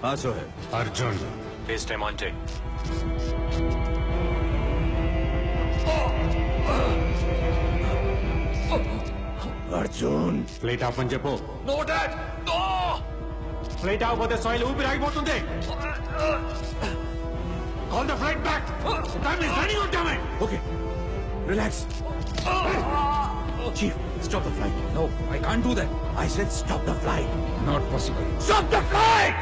हाँ Sohail. Arjun face time on check. Arjun flight off అని చెప్పు. नो डैड नो ఫ్లైట్ ఆగిపోతే సోయిల్ ఊపిరి ఆగిపోతుంది. Call the flight back. Time is running out damn. Okay relax chief stop the flight No, I can't do that. I said stop the flight Not possible. stop the flight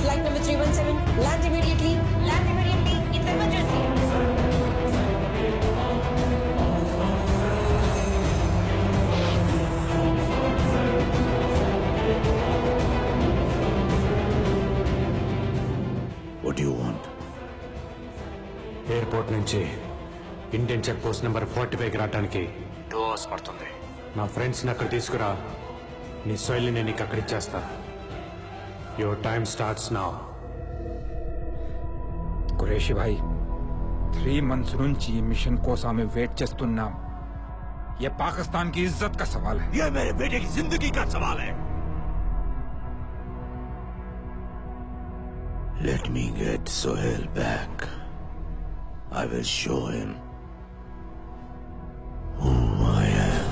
Flight number 317, land immediately. Land immediately. It's emergency. what do you want airport నుంచి Indian check post number 45కి రావడానికి 2 hours పడుతుంది. నా ఫ్రెండ్స్ని అక్కడ తీసుకురా. నీ సోయిల్ని నేను నీకు అక్కడ ఇచ్చేస్తా. Your time starts now. Qureshi Bhai 3 months నుంచి ఈ మిషన్ కోసం మేము వెయిట్ చేస్తున్నాం. ये पाकिस्तान की इज्जत का सवाल है. ये मेरे बेटे की जिंदगी का सवाल है. Let me get Sohail back. I will show him who I am.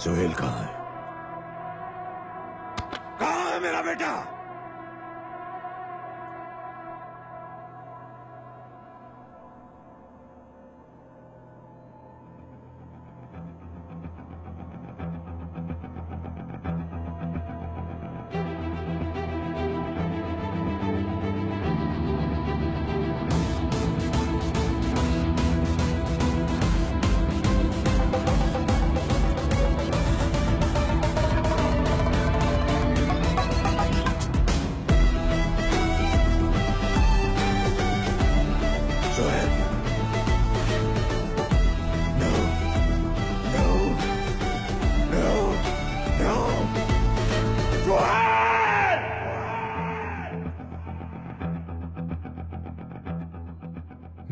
Sohail कहाँ है? कहाँ है मेरा बेटा? Sohail No No No No Sohail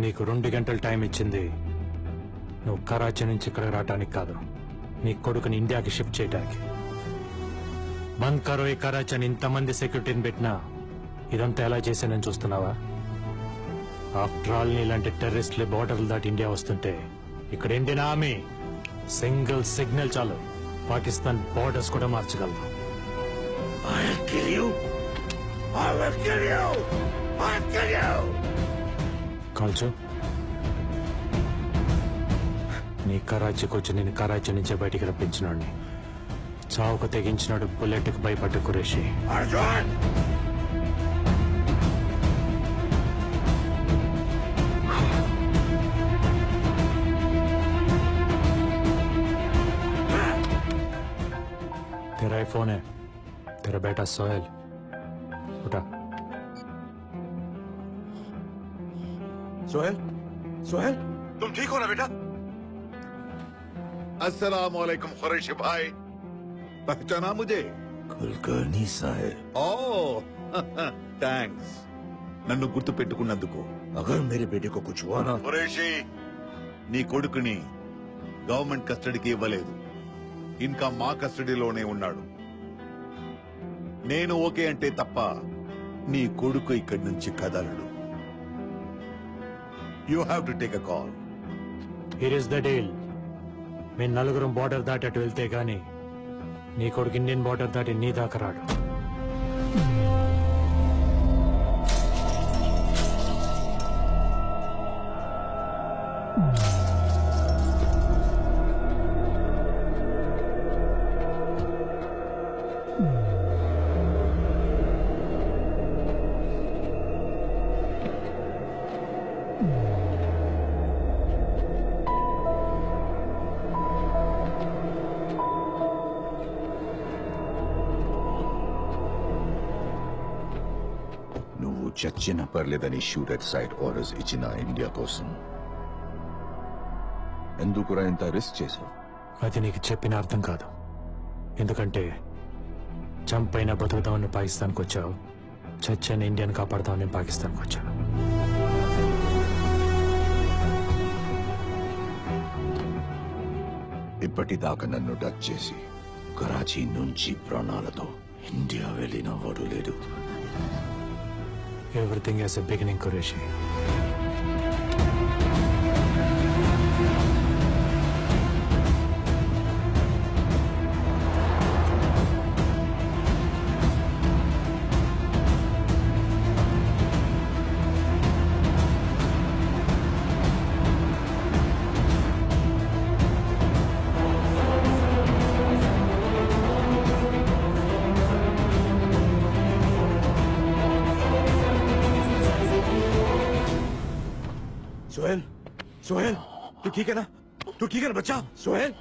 నీకు 2 గంటలు టైం ఇచ్చింది నువ్వు కరాచీ నుంచి ఇక్కడ రావడానికి కాదు, నీ కొడుకుని ఇండియాకి షిఫ్ట్ చేయడానికి. బంద్ కరో ఈ కరాచీ అని ఇంతమంది సెక్యూరిటీని పెట్టినా ఇదంతా ఎలా చేశానని చూస్తున్నావా? ఆఫ్టర్ ఆల్ నీలాంటి టెర్రరిస్టులు బోర్డర్లు దాటి ఇండియా వస్తుంటే ఇక్కడ ఇండియన్ ఆర్మీ సింగిల్ సిగ్నల్ చాలు పాకిస్తాన్ బోర్డర్స్ కూడా మార్చగలదు. I'll kill you I will kill you I'll kill you కాల్చు. నీ కరాచీకి వచ్చి నేను కరాచీ నుంచే బయటికి రప్పించినాడిని. చావుకు తెగించినాడు బుల్లెట్కి భయపడ్డ కురేషి. Arjun तेरा ही फोन है, तेरा बेटा सोहेल उठा. सोहेल सोहेल तुम ठीक हो ना बेटा? अस्सलाम वालेकुम कुरैशी भाई, पहचाना मुझे? कुलकर्णी साहब ఓ థ్యాంక్స్ నన్ను గుర్తు పెట్టుకున్నందుకు. अगर मेरे बेटे को कुछ हुआ ना కురేషి నీ కొడుకుని గవర్నమెంట్ కస్టడీకి ఇవ్వలేదు, ఇంకా మా కస్టడీలోనే ఉన్నాడు. నేను ఓకే అంటే తప్ప నీ కొడుకు ఇక్కడి నుంచి కదలడు. You have to take a call. Here is the deal. మేము నలుగురం బార్డర్ దాటి అటు వెళ్తే గాని నీ కొడుకు ఇండియన్ బార్డర్ దాటి నీ దాకా రాడు. నువ్వు చచ్చినా పర్లేదని షూట్ అట్ సైట్ ఆర్డర్స్ ఇచ్చిన ఇండియా కోసం ఎందుకురా ఇంత రిస్క్ చేశావు? అది నీకు చెప్పిన అర్థం కాదు. ఎందుకంటే చంపైన బతుకుదామని పాకిస్తాన్కి వచ్చావు, చచ్చని ఇండియాని కాపాడుదామని పాకిస్తాన్కి వచ్చాను. ఇప్పటిదాకా నన్ను టచ్ చేసి కరాచీ నుంచి ప్రాణాలతో ఇండియా వెళ్ళిన వాడు లేడు. Everything has a beginning, Qureshi. Sohail, Sohail, तू ठीक है ना? तू ठीक है ना बच्चा? सोहेल,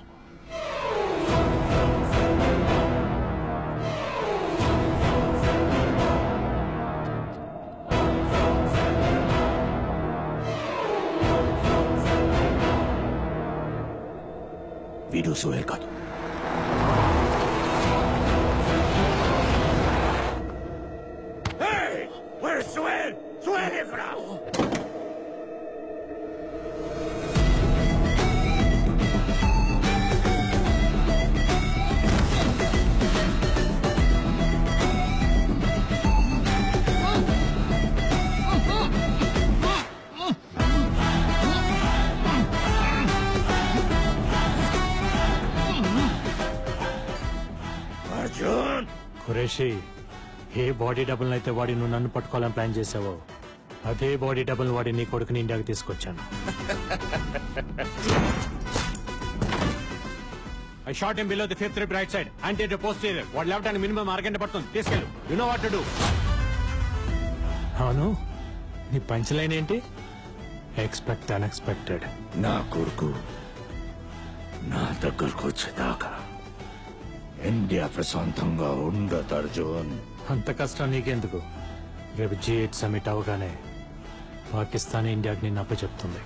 वीडियो सोहेल का Hey! Where's Sohail? Sohail here for now! Arjun, Qureshi, ఏ బాడీ డబుల్ అయితే వాడి నువ్వు నన్ను పట్టుకోవాలని ప్లాన్ చేసావో అదే బాడీ డబుల్ వాడి నీ కొడుకుని ఇండియాకి తీసుకొచ్చాను. I shot him below the fifth rib right side anti posterior. వాడు లేవడానికి మినిమం అరగంట పడుతుంది. తీసుకెళ్ళు. You know what to do. అవును, నీ పంచ్ లైన్ ఏంటి? Expect unexpected. నా కొడుకు నా దగ్గరకు వచ్చేదాకా ఇండియా ప్రశాంతంగా ఉండదు అర్జున్. అంత కష్టం నీకెందుకు? రేపు G8 సమిట్ అవగానే పాకిస్తాన్ ఇండియాకి నిన్ను అప్పచెప్తుంది.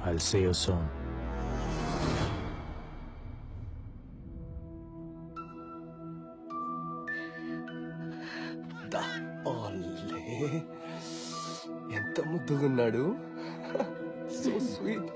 I'll see you soon. ఎంత ముద్దుగున్నాడు. So sweet.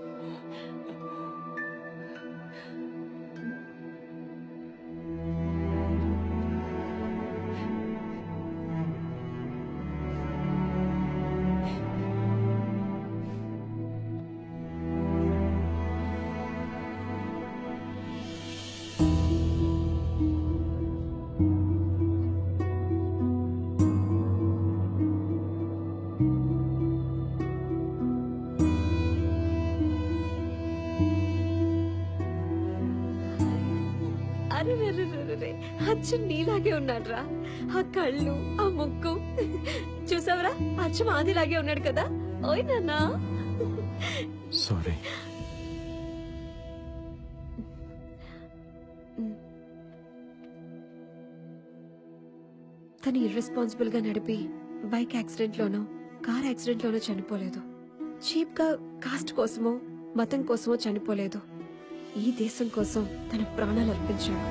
అరే అచ్చు నీలాగే ఉన్నాడ్రా. ఆ కళ్ళు, ఆ ముక్కు చూసావరా? అచ్చు మాదిలాగే ఉన్నాడు కదా. ఓయ్ నాన్నా. సారీ. తను ఇర్రెస్పాన్సిబుల్ గా నడిపి బైక్ యాక్సిడెంట్ లోనో కార్ యాక్సిడెంట్ లోనో చనిపోలేదు. చీప్ గా కాస్ట్ కోసమో మతం కోసమో చనిపోలేదు. ఈ దేశం కోసం తన ప్రాణాలు అర్పించాడు.